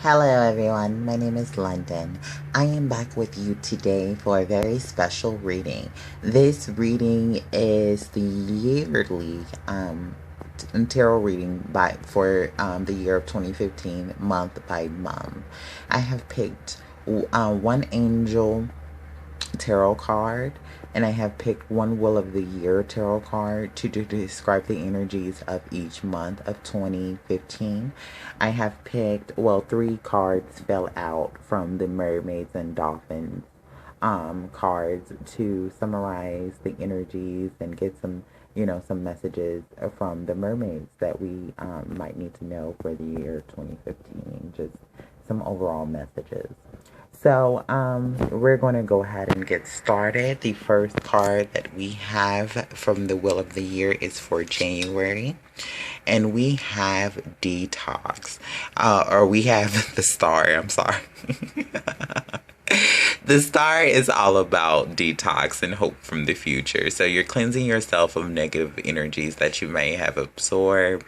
Hello, everyone. My name is London. I am back with you today for a very special reading. This reading is the yearly tarot reading for the year of 2015, month by month. I have picked one angel tarot card, and I have picked one Will of the Year tarot card to describe the energies of each month of 2015. I have picked, well, three cards fell out from the Mermaids and Dolphins cards to summarize the energies and get some messages from the mermaids that we might need to know for the year 2015. Just some overall messages. So we're going to go ahead and get started. The first card that we have from the Wheel of the Year is for January. And we have Detox. Or we have the Star. I'm sorry. The star is all about detox and hope from the future. So you're cleansing yourself of negative energies that you may have absorbed.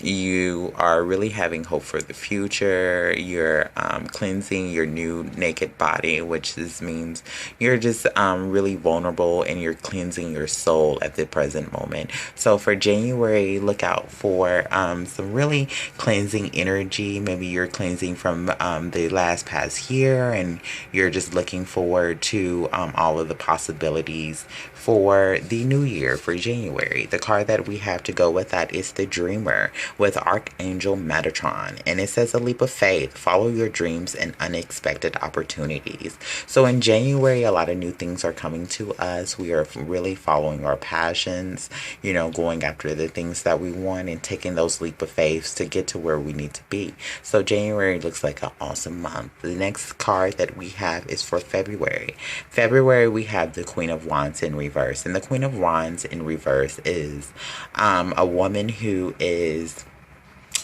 You are really having hope for the future. You're cleansing your new naked body, which means you're just really vulnerable, and you're cleansing your soul at the present moment. So for January, look out for some really cleansing energy. Maybe you're cleansing from the last past year, and you're just looking forward to all of the possibilities for the new year for January. The card that we have to go with that is the Dreamer with Archangel Metatron, and it says a leap of faith, follow your dreams and unexpected opportunities. So in January, a lot of new things are coming to us. We are really following our passions, going after the things that we want and taking those leap of faiths to get to where we need to be. So January looks like an awesome month. The next card that we have is for February. February, we have the Queen of Wands in reverse. And the Queen of Wands in reverse is a woman who is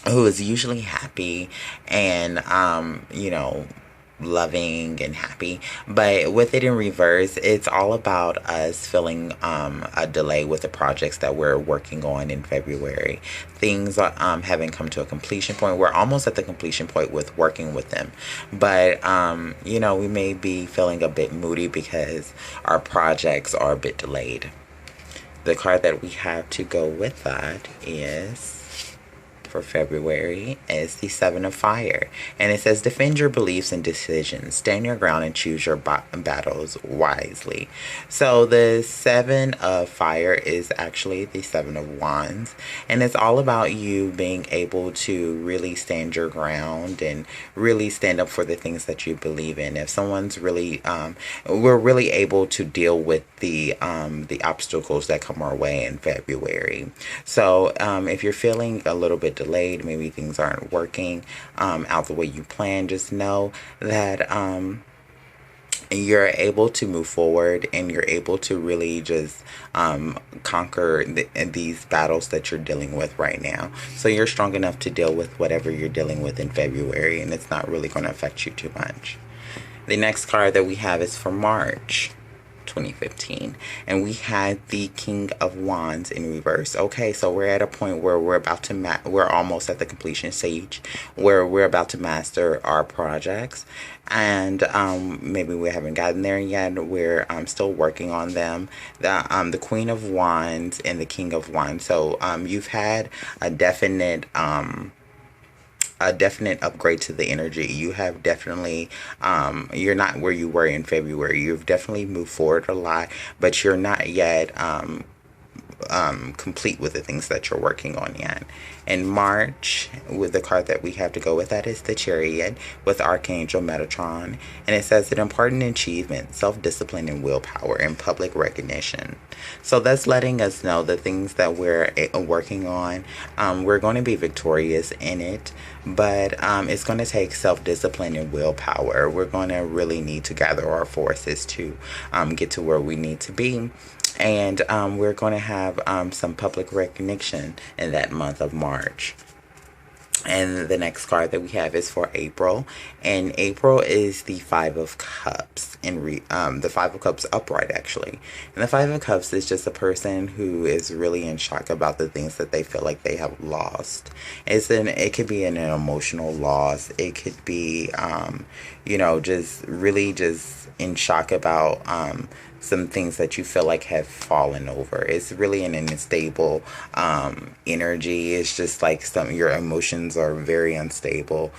usually happy and loving and happy, but with it in reverse, it's all about us feeling a delay with the projects that we're working on in February. Things haven't come to a completion point. We're almost at the completion point with working with them, but we may be feeling a bit moody because our projects are a bit delayed. The card that we have to go with that is for February is the Seven of Fire. And it says, defend your beliefs and decisions. Stand your ground and choose your battles wisely. So the Seven of Fire is actually the Seven of Wands. And it's all about you being able to really stand your ground and really stand up for the things that you believe in. If someone's really, we're really able to deal with the obstacles that come our way in February. So if you're feeling a little bit delayed, maybe things aren't working out the way you planned, just know that you're able to move forward, and you're able to really just conquer these battles that you're dealing with right now. So you're strong enough to deal with whatever you're dealing with in February, and it's not really going to affect you too much. The next card that we have is for March 2015, and we had the King of Wands in reverse. Okay, so we're at a point where we're almost at the completion stage, where we're about to master our projects, and maybe we haven't gotten there yet. We're still working on them. The Queen of Wands and the King of Wands. So you've had a definite upgrade to the energy. You have definitely, you're not where you were in February. You've definitely moved forward a lot, but you're not yet complete with the things that you're working on yet. In March, with the card that we have to go with that is the Chariot with Archangel Metatron, and it says an important achievement, self-discipline and willpower and public recognition. So that's letting us know the things that we're working on, we're going to be victorious in it, but it's going to take self-discipline and willpower. We're going to really need to gather our forces to get to where we need to be. And we're going to have some public recognition in that month of March. And the next card that we have is for April, and April is the Five of Cups, the Five of Cups upright actually. And the Five of Cups is just a person who is really in shock about the things that they feel like they have lost. It could be an emotional loss. It could be, just really just in shock about some things that you feel like have fallen over. It's really an unstable energy. It's just like your emotions are very unstable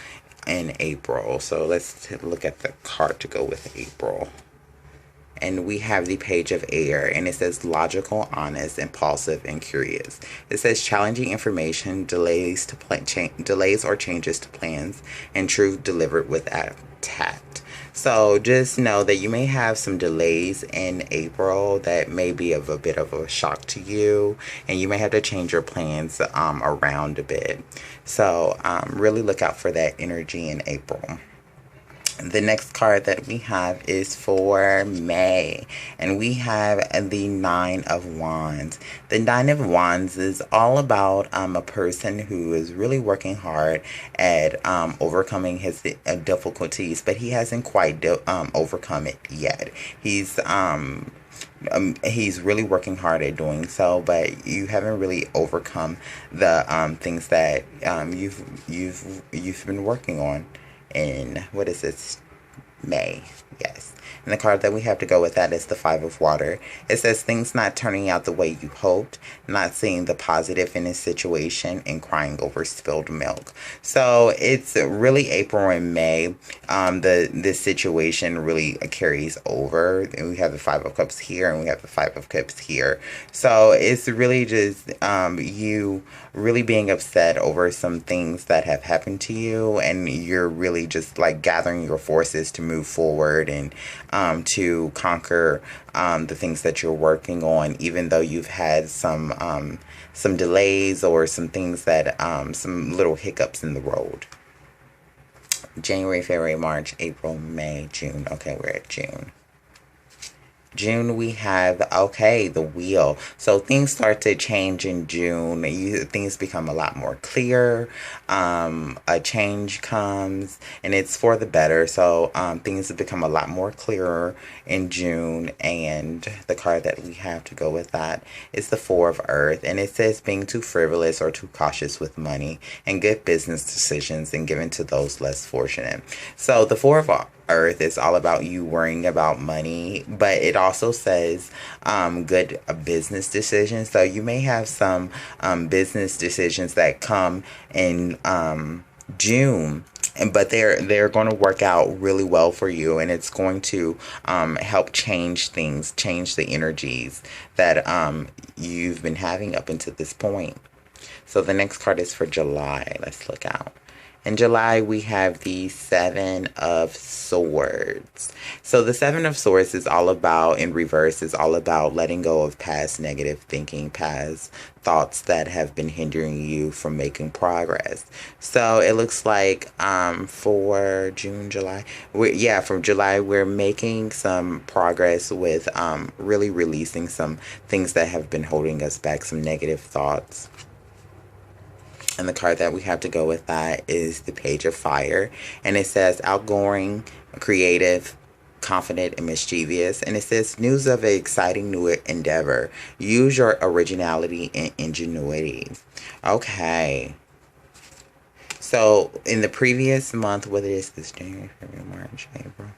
in April. So let's look at the card to go with April. And we have the Page of Air, and it says logical, honest, impulsive, and curious. It says challenging information, delays or changes to plans, and truth delivered with tact. So just know that you may have some delays in April that may be of a bit of a shock to you, and you may have to change your plans around a bit. So really look out for that energy in April. The next card that we have is for May, and we have the Nine of Wands. The Nine of Wands is all about a person who is really working hard at overcoming his difficulties, but he hasn't quite overcome it yet. He's really working hard at doing so, but you haven't really overcome the things that you've been working on. In what is this? May. Yes. And the card that we have to go with that is the Five of Water. It says things not turning out the way you hoped, not seeing the positive in a situation, and crying over spilled milk. So it's really April and May. This situation really carries over. And we have the Five of Cups here, and we have the Five of Cups here. So it's really just you really being upset over some things that have happened to you, and you're really just like gathering your forces to move forward and to conquer the things that you're working on, even though you've had some delays or some things that some little hiccups in the road. January, February, March, April, May, June. Okay, we're at June. June, we have, the wheel. So things start to change in June. Things become a lot more clear. A change comes, and it's for the better. So things have become a lot more clearer in June. And the card that we have to go with that is the Four of Earth. And it says being too frivolous or too cautious with money and good business decisions and given to those less fortunate. So the Four of Earth is all about you worrying about money, but it also says good business decisions. So you may have some business decisions that come in June, but they're going to work out really well for you, and it's going to help change things, change the energies that you've been having up until this point. So the next card is for July. Let's look out. In July, we have the Seven of Swords. So the Seven of Swords is all about, in reverse, is all about letting go of past negative thinking, past thoughts that have been hindering you from making progress. So it looks like for June, July, from July, we're making some progress with really releasing some things that have been holding us back, some negative thoughts. And the card that we have to go with that is the Page of Fire. And it says outgoing, creative, confident, and mischievous. And it says news of an exciting new endeavor. Use your originality and ingenuity. Okay. So in the previous month, what is this? January, February, March, April,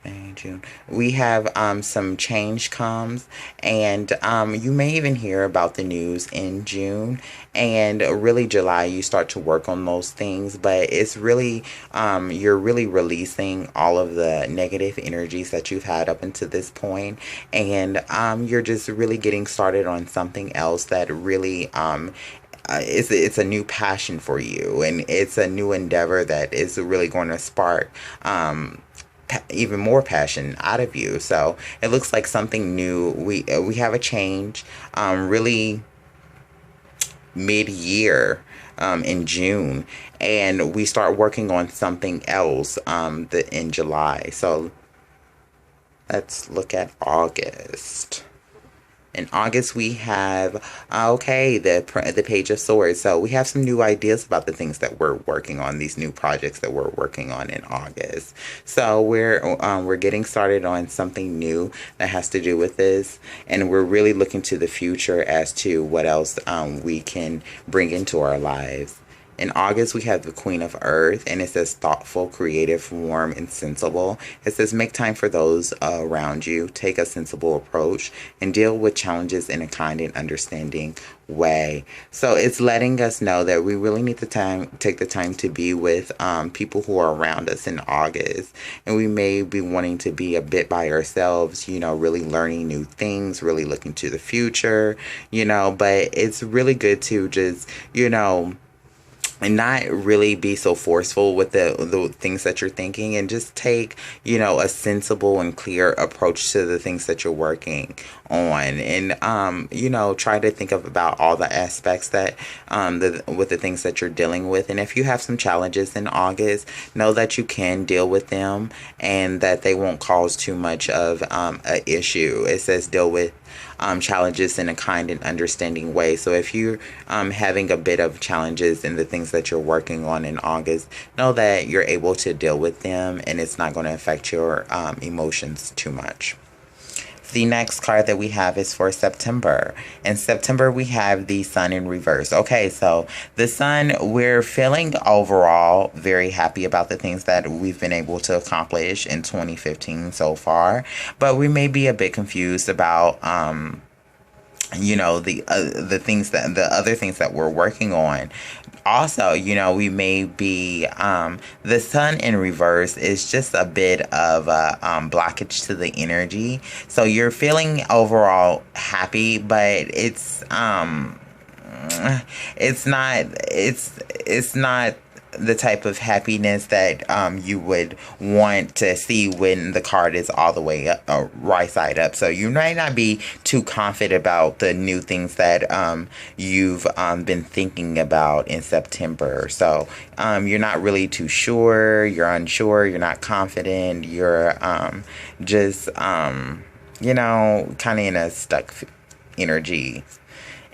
May, June. We have some change comes, and you may even hear about the news in June, and really July you start to work on those things, but it's really you're really releasing all of the negative energies that you've had up until this point, and you're just really getting started on something else that really it's a new passion for you, and it's a new endeavor that is really going to spark even more passion out of you. So it looks like something new. We have a change really mid-year in June, and we start working on something else in July. So let's look at August. In August, we have, okay, the Page of Swords. So we have some new ideas about the things that we're working on, these new projects that we're working on in August. So we're getting started on something new that has to do with this, and we're really looking to the future as to what else we can bring into our lives. In August, we have the Queen of Earth, and it says thoughtful, creative, warm, and sensible. It says make time for those around you, take a sensible approach, and deal with challenges in a kind and understanding way. So it's letting us know that we really need to take the time to be with people who are around us in August. And we may be wanting to be a bit by ourselves, really learning new things, really looking to the future, but it's really good to just, and not really be so forceful with the things that you're thinking, and just take a sensible and clear approach to the things that you're working on, and try to think about all the aspects that with the things that you're dealing with. And if you have some challenges in August, know that you can deal with them and that they won't cause too much of a issue. It says deal with challenges in a kind and understanding way. So if you're having a bit of challenges in the things that you're working on in August, know that you're able to deal with them and it's not going to affect your emotions too much. The next card that we have is for September. In September, we have the Sun in reverse. Okay, so the Sun, we're feeling overall very happy about the things that we've been able to accomplish in 2015 so far, but we may be a bit confused about the things that the other things that we're working on. Also, we may be the Sun in reverse is just a bit of a blockage to the energy. So you're feeling overall happy, but it's not the type of happiness that you would want to see when the card is all the way up, right side up. So you might not be too confident about the new things that you've been thinking about in September. So you're not really too sure, you're unsure, you're not confident, you're just kind of in a stuck energy.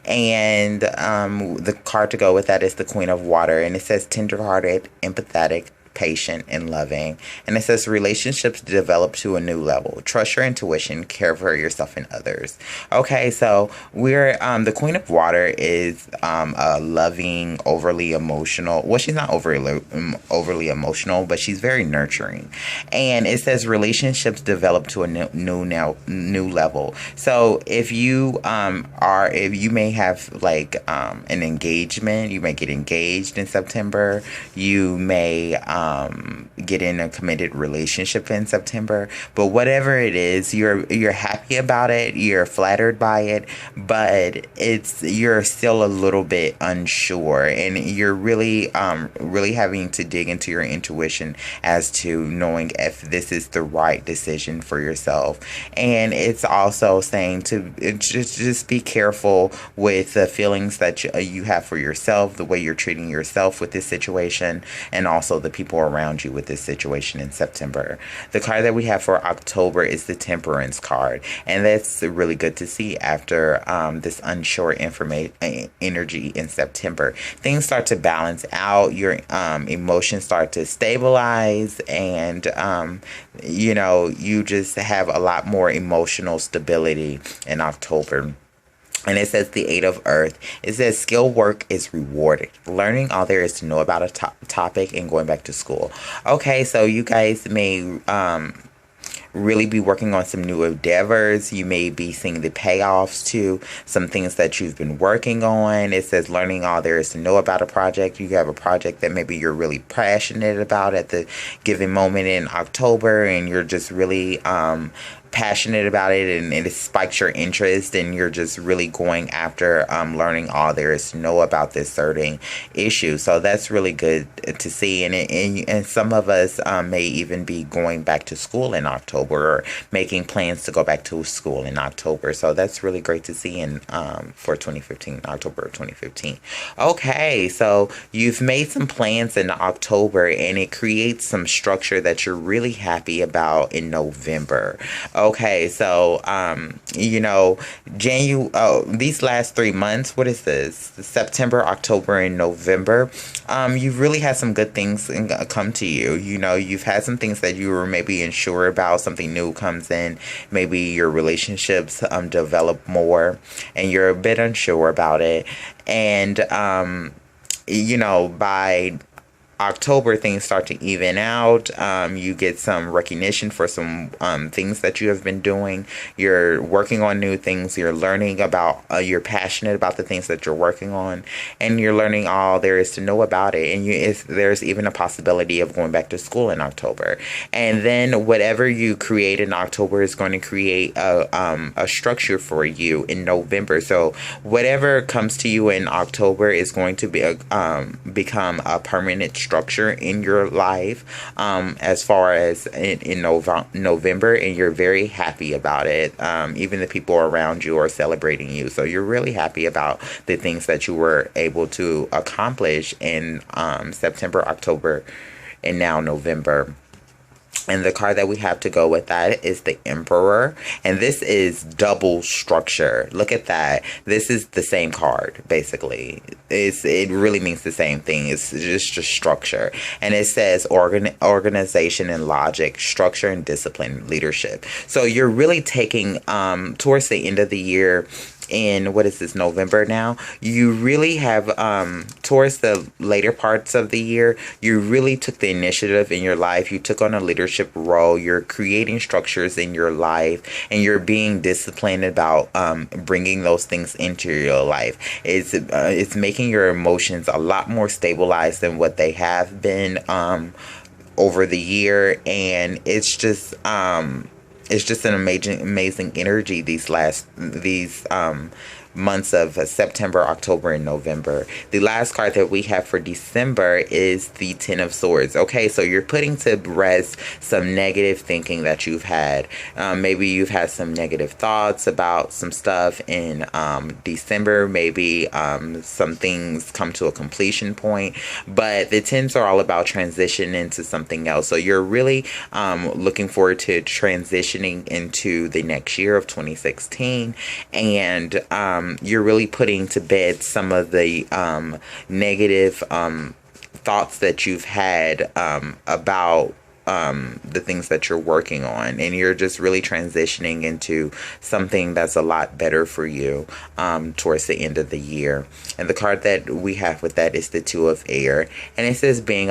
And the card to go with that is the Queen of Water. And it says tenderhearted, empathetic, patient, and loving. And it says relationships develop to a new level. Trust your intuition, care for yourself and others. Okay, so we're the Queen of Water is a loving, overly emotional. Well, she's not overly emotional, but she's very nurturing. And it says relationships develop to a new level. So if you if you may have like an engagement, you may get engaged in September. You may get in a committed relationship in September, but whatever it is, you're happy about it, you're flattered by it, but you're still a little bit unsure, and you're really having to dig into your intuition as to knowing if this is the right decision for yourself. And it's also saying to just be careful with the feelings that you have for yourself, the way you're treating yourself with this situation, and also the people around you with this situation in September. The card that we have for October is the Temperance card, and that's really good to see after this unsure energy in September. Things start to balance out, your emotions start to stabilize, and you just have a lot more emotional stability in October. And it says the Eight of Earth. It says skill work is rewarded. Learning all there is to know about a topic and going back to school. Okay, so you guys may really be working on some new endeavors. You may be seeing the payoffs to some things that you've been working on. It says learning all there is to know about a project. You have a project that maybe you're really passionate about at the given moment in October, and you're just really passionate about it, and it spikes your interest, and you're just really going after learning all there is to know about this certain issue. So that's really good to see. And some of us may even be going back to school in October, or making plans to go back to school in October. So that's really great to see in for 2015, October of 2015. Okay, so you've made some plans in October, and it creates some structure that you're really happy about in November. Okay, so these last 3 months, what is this? September, October, and November. You've really had some good things come to you. You've had some things that you were maybe unsure about. Something new comes in. Maybe your relationships develop more, and you're a bit unsure about it. And by October, things start to even out. You get some recognition for some things that you have been doing. You're working on new things. You're learning about, you're passionate about the things that you're working on, and you're learning all there is to know about it. And there's even a possibility of going back to school in October. And then whatever you create in October is going to create a structure for you in November. So whatever comes to you in October is going to be become a permanent structure in your life, as far as in November, and you're very happy about it. Even the people around you are celebrating you, so you're really happy about the things that you were able to accomplish in September, October, and now November. And the card that we have to go with that is the Emperor. And this is double structure. Look at that. This is the same card, basically. It really means the same thing. It's just structure. And it says organization and logic, structure and discipline, leadership. So you're really taking, towards the end of the year, in what is this, November now, you really have towards the later parts of the year, you really took the initiative in your life. You took on a leadership role. You're creating structures in your life, and you're being disciplined about bringing those things into your life. It's making your emotions a lot more stabilized than what they have been over the year, and it's just an amazing energy these months of September, October, and November. The last card that we have for December is the Ten of Swords. Okay, so you're putting to rest some negative thinking that you've had. Maybe you've had some negative thoughts about some stuff in December. Maybe some things come to a completion point. But the Tens are all about transition into something else. So you're really looking forward to transitioning into the next year of 2016. And you're really putting to bed some of the negative thoughts that you've had about the things that you're working on, and you're just really transitioning into something that's a lot better for you towards the end of the year. And the card that we have with that is the Two of Air, and it says being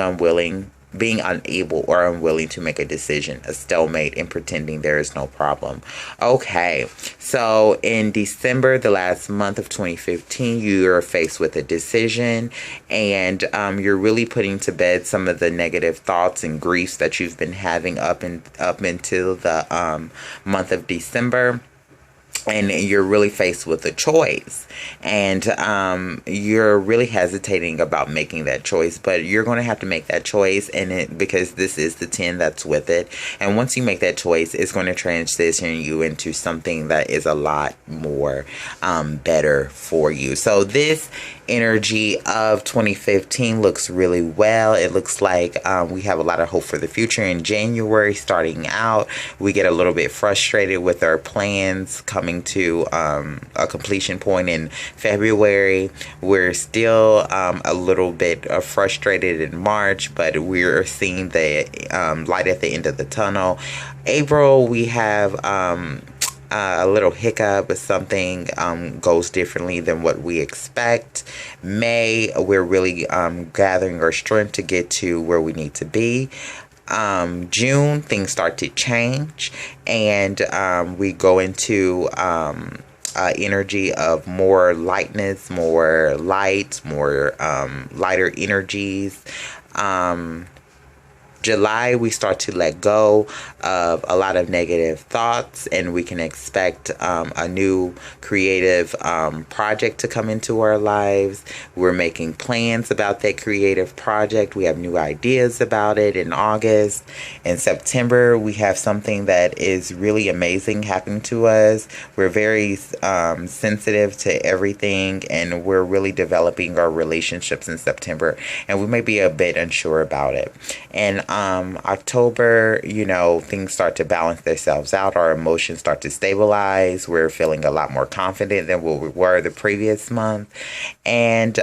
unable or unwilling to make a decision, a stalemate, and pretending there is no problem. Okay, so in December, the last month of 2015, you're faced with a decision, and you're really putting to bed some of the negative thoughts and griefs that you've been having up until the month of December. And you're really faced with a choice, and you're really hesitating about making that choice, but you're going to have to make that choice, because this is the 10 that's with it. And once you make that choice, it's going to transition you into something that is a lot more better for you. So this energy of 2015 looks really well. It looks like we have a lot of hope for the future. In January, starting out, we get a little bit frustrated with our plans coming to a completion point. In February, we're still a little bit frustrated in March, but we're seeing the light at the end of the tunnel. April, we have a little hiccup, but something goes differently than what we expect. May, we're really gathering our strength to get to where we need to be. June, things start to change, and we go into energy of more lightness, more light, more lighter energies. July, we start to let go of a lot of negative thoughts, and we can expect a new creative project to come into our lives. We're making plans about that creative project. We have new ideas about it in August. In September, we have something that is really amazing happening to us. We're very sensitive to everything, and we're really developing our relationships in September, and we may be a bit unsure about it. And October, things start to balance themselves out. Our emotions start to stabilize. We're feeling a lot more confident than what we were the previous month. And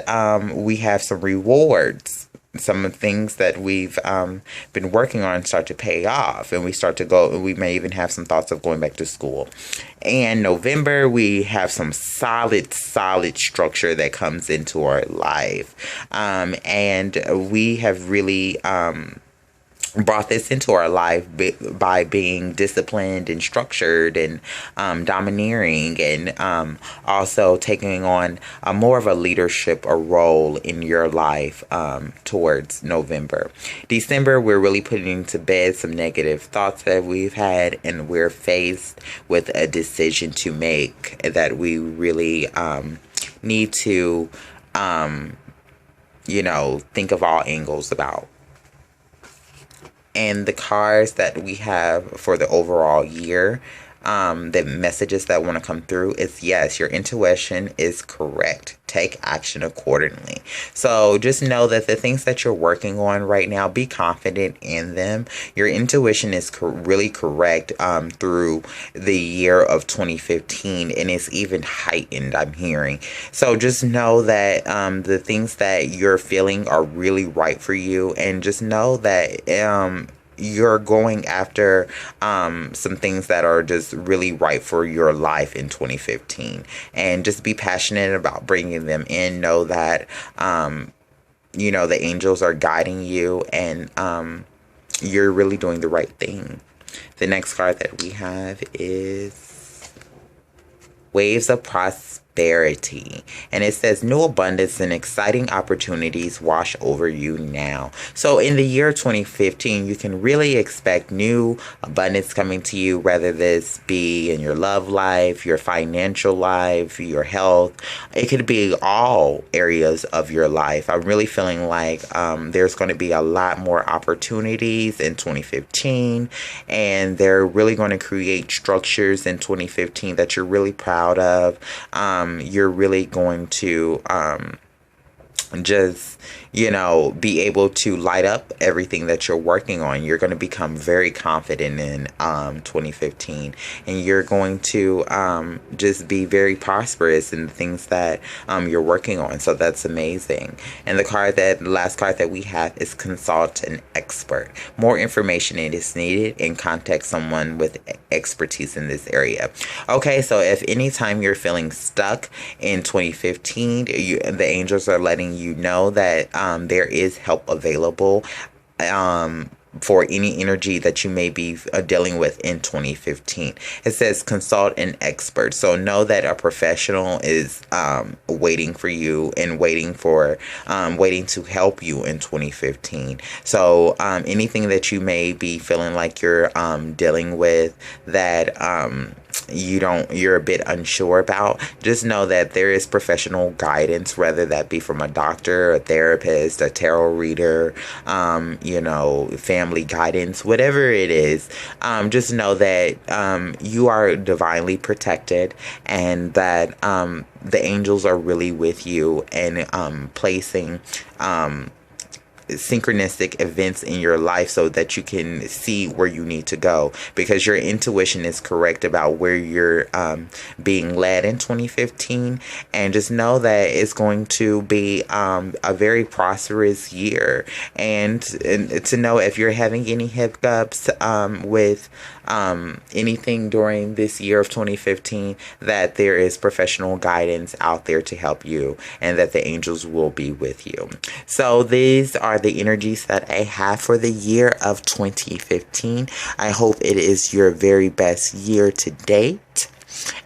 we have some rewards. Some of the things that we've been working on start to pay off, and we start to go. We may even have some thoughts of going back to school. And November, we have some solid structure that comes into our life, and we have really brought this into our life by being disciplined and structured and domineering, and also taking on more of a leadership or role in your life towards November. December, we're really putting to bed some negative thoughts that we've had, and we're faced with a decision to make that we really need to think of all angles about. And the cards that we have for the overall year, the messages that want to come through is, yes, your intuition is correct. Take action accordingly. So just know that the things that you're working on right now, be confident in them. Your intuition is really correct through the year of 2015, and it's even heightened, I'm hearing. So just know that the things that you're feeling are really right for you, and just know that you're going after some things that are just really right for your life in 2015, and just be passionate about bringing them in. Know that the angels are guiding you, and you're really doing the right thing. The next card that we have is Waves of Prosperity, and it says new abundance and exciting opportunities wash over you now. So in the year 2015, you can really expect new abundance coming to you, whether this be in your love life, your financial life, your health. It could be all areas of your life. I'm really feeling like there's going to be a lot more opportunities in 2015, and they're really going to create structures in 2015 that you're really proud of. You're really going to just be able to light up everything that you're working on. You're going to become very confident in 2015, and you're going to just be very prosperous in the things that you're working on. So that's amazing. And the last card that we have is Consult an Expert. More information is needed, and contact someone with expertise in this area. Okay, so if anytime you're feeling stuck in 2015, the angels are letting you know that there is help available for any energy that you may be dealing with in 2015. It says consult an expert. So know that a professional is waiting for you and waiting to help you in 2015. So anything that you may be feeling like you're dealing with that you're a bit unsure about, just know that there is professional guidance, whether that be from a doctor, a therapist, a tarot reader, family guidance, whatever it is. Just know that you are divinely protected, and that the angels are really with you, and placing synchronistic events in your life so that you can see where you need to go, because your intuition is correct about where you're being led in 2015. And just know that it's going to be a very prosperous year, and to know if you're having any hiccups with anything during this year of 2015, that there is professional guidance out there to help you, and that the angels will be with you. So these are the energies that I have for the year of 2015. I hope it is your very best year to date,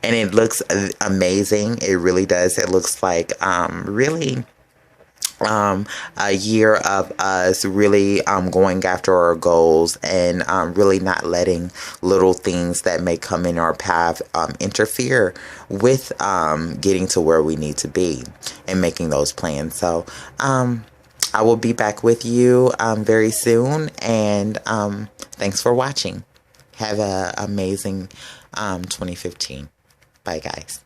and it looks amazing. It really does. It looks like really a year of us really going after our goals, and really not letting little things that may come in our path interfere with getting to where we need to be and making those plans. So I will be back with you very soon, and thanks for watching. Have an amazing 2015. Bye, guys.